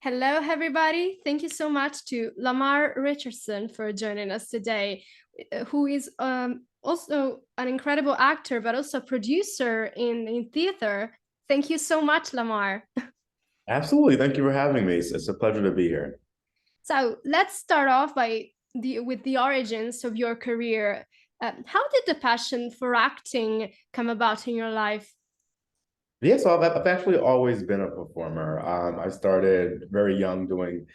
Hello, everybody. Thank you so much to Lamar Richardson for joining us today, who is also an incredible actor, but also producer in theater. Thank you so much, Lamar. Absolutely. Thank you for having me. It's a pleasure to be here. So let's start off with the origins of your career. How did the passion for acting come about in your life? Yeah, so I've actually always been a performer. I started very young doing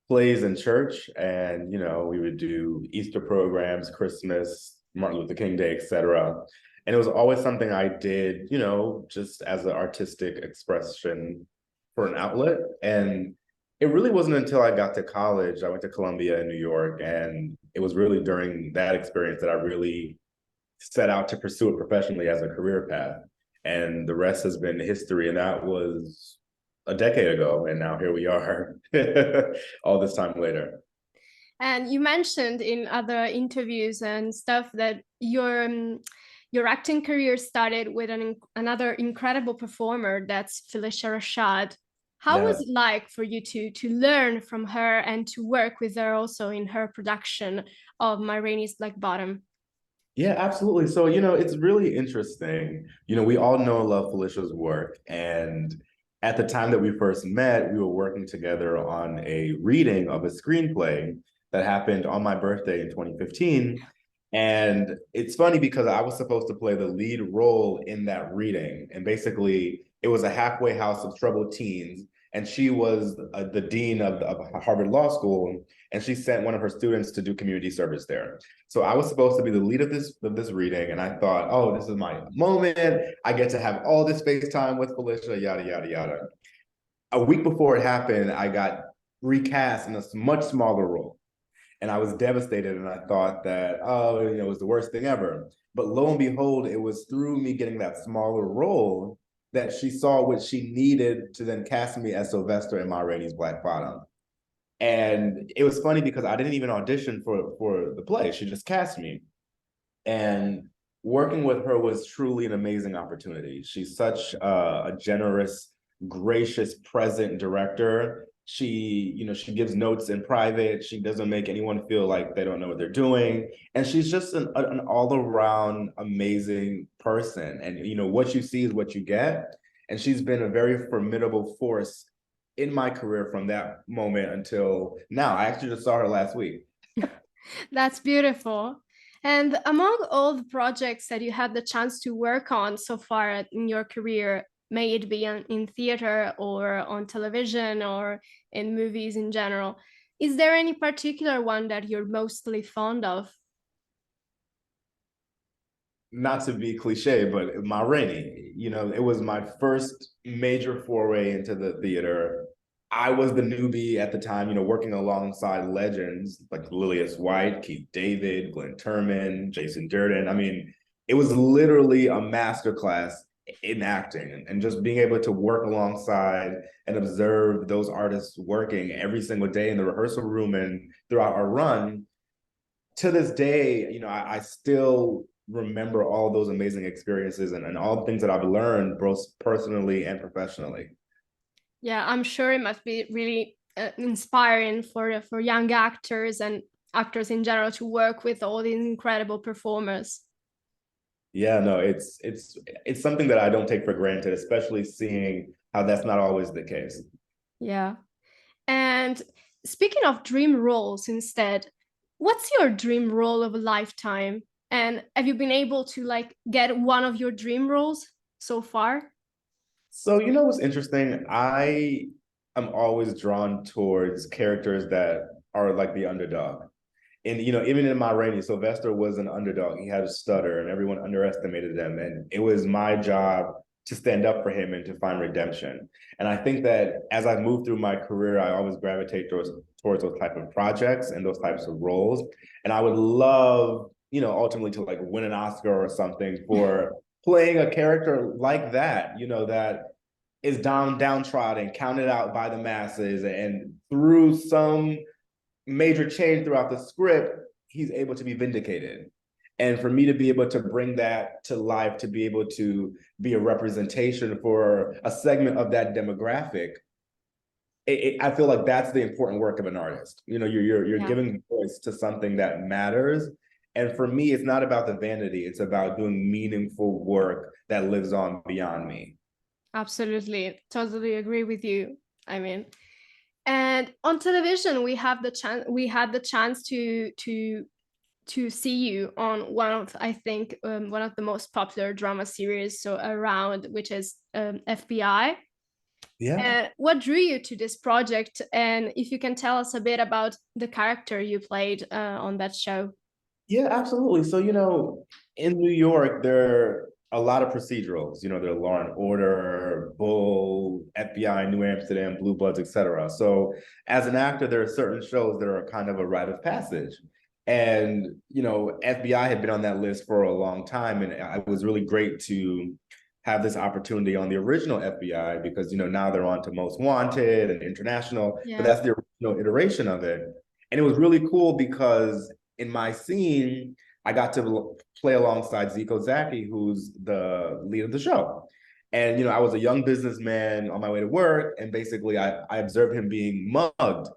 plays in church, and we would do Easter programs, Christmas, Martin Luther King Day, etc. And it was always something I did, just as an artistic expression for an outlet. And it really wasn't until I got to college, I went to Columbia in New York, and it was really during that experience that I really set out to pursue it professionally as a career path. And the rest has been history. And that was a decade ago. And now here we are, all this time later. And you mentioned in other interviews and stuff that your acting career started with another incredible performer, that's Phylicia Rashad. How was Yeah. it like for you to learn from her and to work with her also in her production of My Rainey's Black Bottom? Yeah, absolutely. So, it's really interesting. We all know and love Felicia's work. And at the time that we first met, we were working together on a reading of a screenplay that happened on my birthday in 2015. And it's funny because I was supposed to play the lead role in that reading. And basically, it was a halfway house of troubled teens. And she was the dean of Harvard Law School. And she sent one of her students to do community service there. So I was supposed to be the lead of this reading, and I thought, oh, this is my moment. I get to have all this face time with Phylicia, yada yada yada. A week before it happened, I got recast in a much smaller role, and I was devastated. And I thought that, oh, it was the worst thing ever. But lo and behold, it was through me getting that smaller role that she saw what she needed to then cast me as Sylvester in Ma Rainey's Black Bottom. And it was funny because I didn't even audition for the play. She just cast me. And working with her was truly an amazing opportunity. She's such a generous, gracious, present director. She gives notes in private. She doesn't make anyone feel like they don't know what they're doing. And she's just an all-around amazing person. And what you see is what you get. And she's been a very formidable force in my career from that moment until now. I actually just saw her last week. That's beautiful. And among all the projects that you had the chance to work on so far in your career, may it be in theater or on television or in movies in general, is there any particular one that you're mostly fond of? Not to be cliche, but Ma Rainey, it was my first major foray into the theater. I was the newbie at the time, working alongside legends like Lillias White, Keith David, Glenn Turman, Jason Durden. I mean, it was literally a masterclass in acting, and just being able to work alongside and observe those artists working every single day in the rehearsal room and throughout our run. To this day, I still remember all those amazing experiences and all the things that I've learned both personally and professionally. Yeah, I'm sure it must be really inspiring for young actors and actors in general to work with all these incredible performers. Yeah, no, it's something that I don't take for granted, especially seeing how that's not always the case. Yeah. And speaking of dream roles instead, what's your dream role of a lifetime? And have you been able to like get one of your dream roles so far? So, what's interesting? I am always drawn towards characters that are like the underdog. And even in Ma Rainey, Sylvester was an underdog. He had a stutter, and everyone underestimated him. And it was my job to stand up for him and to find redemption. And I think that as I've moved through my career, I always gravitate towards those type of projects and those types of roles. And I would love, ultimately to like win an Oscar or something for playing a character like that. That is downtrodden, counted out by the masses, and through some major change throughout the script, he's able to be vindicated. And for me to be able to bring that to life, to be able to be a representation for a segment of that demographic, I feel like that's the important work of an artist. You know, you're Yeah, giving voice to something that matters. And for me, it's not about the vanity. It's about doing meaningful work that lives on beyond me. absolutely. Totally agree with you. I mean, and on television, we had the chance to see you on one of, I think, one of the most popular drama series so around, which is FBI. Yeah. What drew you to this project, and if you can tell us a bit about the character you played on that show? Yeah, absolutely. So, you know, in New York, there are a lot of procedurals. You know, there are Law and Order, Bull, FBI, New Amsterdam, Blue Bloods, etc. So, as an actor, there are certain shows that are kind of a rite of passage. And, you know, FBI had been on that list for a long time. And it was really great to have this opportunity on the original FBI because, you know, now they're on to Most Wanted and International, but Yeah. that's the original iteration of it. And it was really cool because in my scene, I got to play alongside Zico Zaki, who's the lead of the show. And, you know, I was a young businessman on my way to work, and basically I observed him being mugged.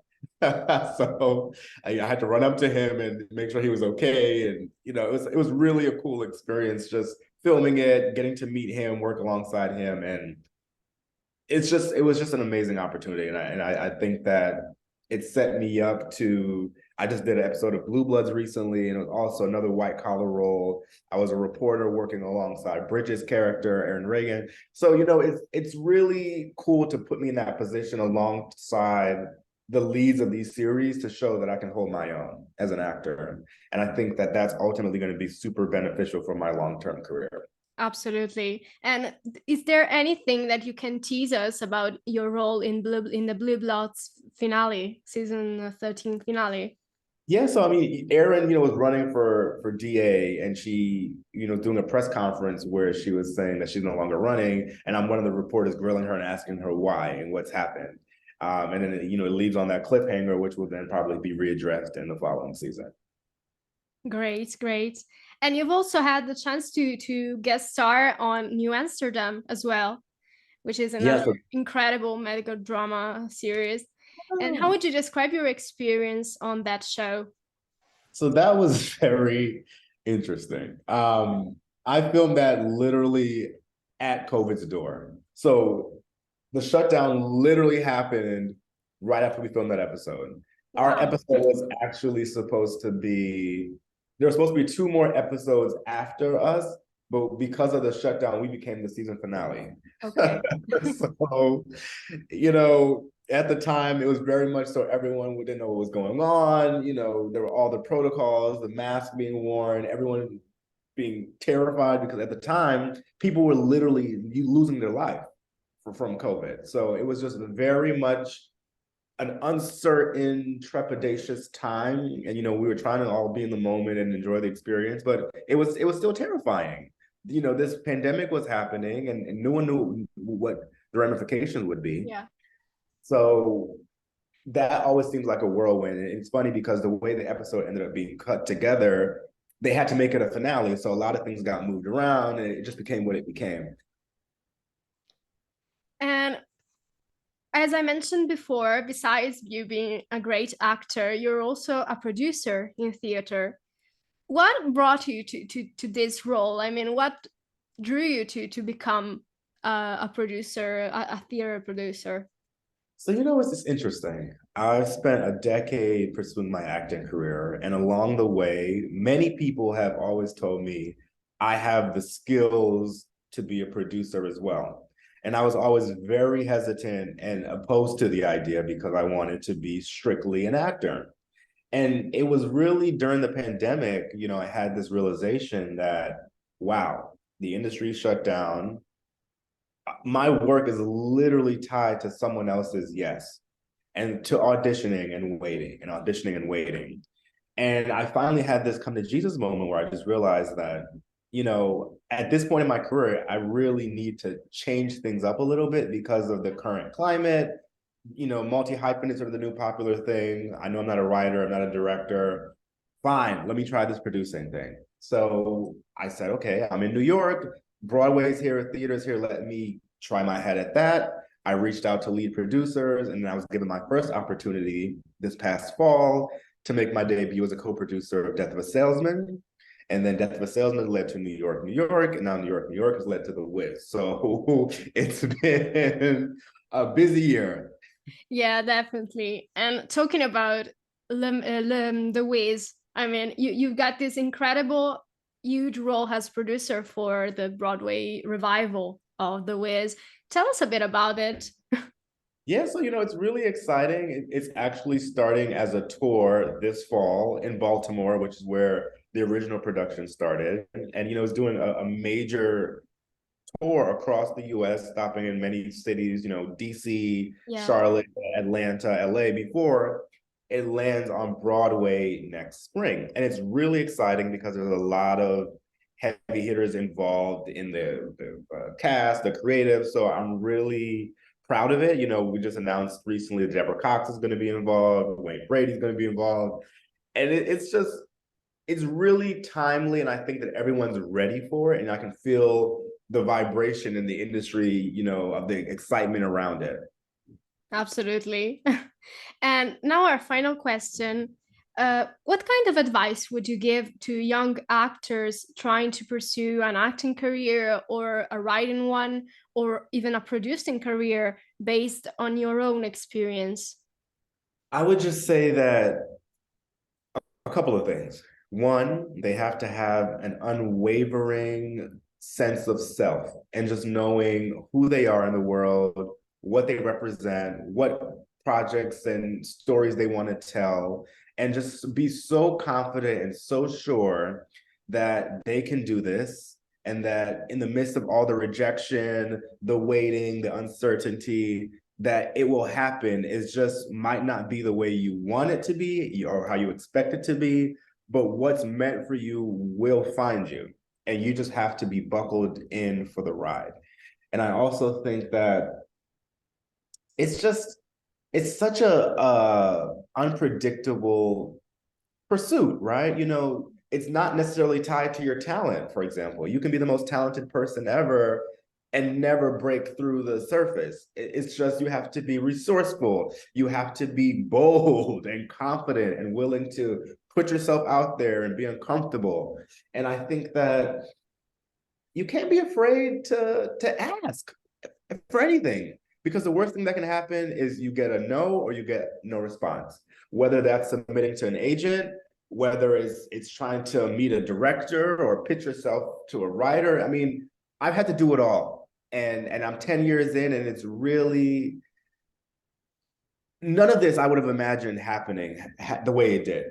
So I had to run up to him and make sure he was okay. And, you know, it was really a cool experience just filming it, getting to meet him, work alongside him. And it was just an amazing opportunity. And I think that it set me up to, I just did an episode of Blue Bloods recently, and it was also another white collar role. I was a reporter working alongside Bridget's character, Aaron Reagan. So, you know, it's really cool to put me in that position alongside the leads of these series to show that I can hold my own as an actor. And I think that that's ultimately going to be super beneficial for my long-term career. Absolutely. And is there anything that you can tease us about your role in the Blue Bloods finale, season 13 finale? Yeah, so I mean, Erin, you know, was running for DA, and she, you know, doing a press conference where she was saying that she's no longer running, and I'm one of the reporters grilling her and asking her why and what's happened, and then you know it leaves on that cliffhanger, which will then probably be readdressed in the following season. Great, great. And you've also had the chance to guest star on New Amsterdam as well, which is Yeah, another incredible medical drama series. And how so would you describe your experience on that show? So that was very interesting. I filmed that literally at COVID's door. So the shutdown literally happened right after we filmed that episode. Our Wow. episode was actually supposed to be, there were supposed to be two more episodes after us, but because of the shutdown, we became the season finale. Okay. So, you know, at the time, it was very much so everyone didn't know what was going on. You know, there were all the protocols, the mask being worn, everyone being terrified because at the time, people were literally losing their life from COVID. So it was just very much an uncertain, trepidatious time. And you know, we were trying to all be in the moment and enjoy the experience, but it was still terrifying. You know, this pandemic was happening, and no one knew what the ramifications would be. Yeah. So that always seems like a whirlwind. And it's funny because the way the episode ended up being cut together, they had to make it a finale. So a lot of things got moved around and it just became what it became. And as I mentioned before, besides you being a great actor, you're also a producer in theater. What brought you to this role? I mean, what drew you to become a producer, a theater producer? So, you know, it's just interesting. I've spent a decade pursuing my acting career, and along the way, many people have always told me I have the skills to be a producer as well. And I was always very hesitant and opposed to the idea because I wanted to be strictly an actor. And it was really during the pandemic, you know, I had this realization that, wow, the industry shut down. My work is literally tied to someone else's yes and to auditioning and waiting and auditioning and waiting. And I finally had this come to Jesus moment where I just realized that, you know, at this point in my career, I really need to change things up a little bit because of the current climate. You know, multi-hyphenates are the new popular thing. I know I'm not a writer, I'm not a director. Fine, let me try this producing thing. So I said, okay, I'm in New York. Broadway's here, theater's here. Let me try my head at that. I reached out to lead producers, and I was given my first opportunity this past fall to make my debut as a co-producer of Death of a Salesman. And then Death of a Salesman led to New York, New York, and now New York, New York has led to The Wiz. So it's been a busy year. Yeah, definitely. And talking about The Wiz, I mean, you've got this incredible, huge role as producer for the Broadway revival of The Wiz. Tell us a bit about it. Yeah, so it's really exciting. It's actually starting as a tour this fall in Baltimore, which is where the original production started. And it's doing a major tour across the US, stopping in many cities, DC, Yeah. Charlotte, Atlanta, LA, before it lands on Broadway next spring. And it's really exciting because there's a lot of heavy hitters involved in the cast, the creative. So I'm really proud of it. We just announced recently that Deborah Cox is going to be involved, Wayne Brady's going to be involved. And it's really timely, and I think that everyone's ready for it, and I can feel the vibration in the industry, of the excitement around it. Absolutely. And now our final question. What kind of advice would you give to young actors trying to pursue an acting career or a writing one or even a producing career based on your own experience? I would just say that a couple of things. One, they have to have an unwavering sense of self and just knowing who they are in the world, what they represent, what projects and stories they want to tell, and just be so confident and so sure that they can do this, and that in the midst of all the rejection, the waiting, the uncertainty, that it will happen. It just might not be the way you want it to be or how you expect it to be, but what's meant for you will find you. And you just have to be buckled in for the ride. And I also think that it's such a unpredictable pursuit, right? It's not necessarily tied to your talent, for example. You can be the most talented person ever and never break through the surface. It's just you have to be resourceful. You have to be bold and confident and willing to put yourself out there and be uncomfortable. And I think that you can't be afraid to ask for anything, because the worst thing that can happen is you get a no or you get no response, whether that's submitting to an agent, whether it's trying to meet a director or pitch yourself to a writer. I mean, I've had to do it all, and I'm 10 years in, and it's really, none of this I would have imagined happening the way it did.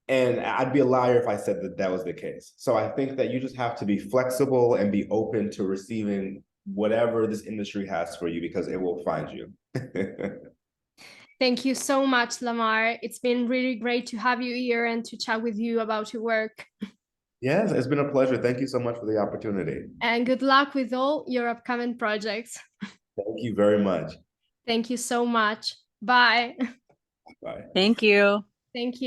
And I'd be a liar if I said that that was the case. So I think that you just have to be flexible and be open to receiving whatever this industry has for you, because it will find you. Thank you so much, Lamar. It's been really great to have you here and to chat with you about your work. Yes, it's been a pleasure. Thank you so much for the opportunity. And good luck with all your upcoming projects. Thank you very much. Thank you so much. Bye. Bye. Thank you. Thank you.